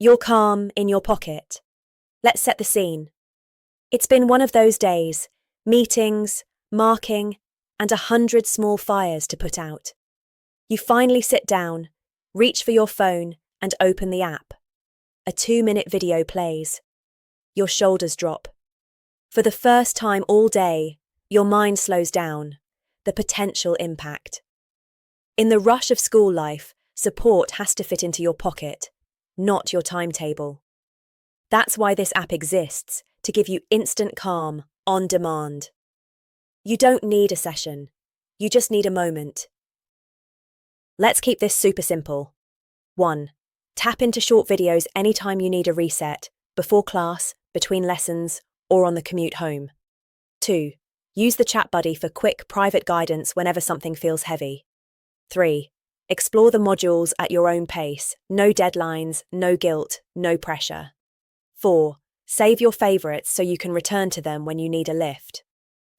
You're calm in your pocket. Let's set the scene. It's been one of those days, meetings, marking, and 100 small fires to put out. You finally sit down, reach for your phone, and open the app. A 2-minute video plays. Your shoulders drop. For the first time all day, your mind slows down. The potential impact. In the rush of school life, support has to fit into your pocket, not your timetable. That's why this app exists, to give you instant calm, on demand. You don't need a session. You just need a moment. Let's keep this super simple. 1. Tap into short videos anytime you need a reset, before class, between lessons, or on the commute home. 2. Use the chat buddy for quick private guidance whenever something feels heavy. 3. Explore the modules at your own pace. No deadlines, no guilt, no pressure. 4. Save your favorites so you can return to them when you need a lift.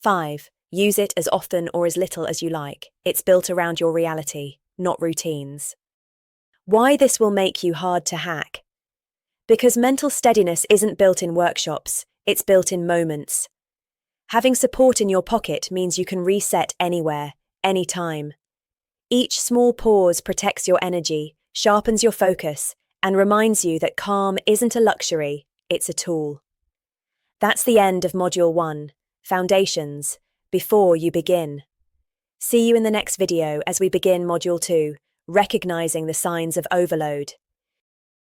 5. Use it as often or as little as you like. It's built around your reality, not routines. Why this will make you hard to hack? Because mental steadiness isn't built in workshops, it's built in moments. Having support in your pocket means you can reset anywhere, anytime. Each small pause protects your energy, sharpens your focus, and reminds you that calm isn't a luxury, it's a tool. That's the end of Module 1, Foundations, before you begin. See you in the next video as we begin Module 2, Recognizing the Signs of Overload.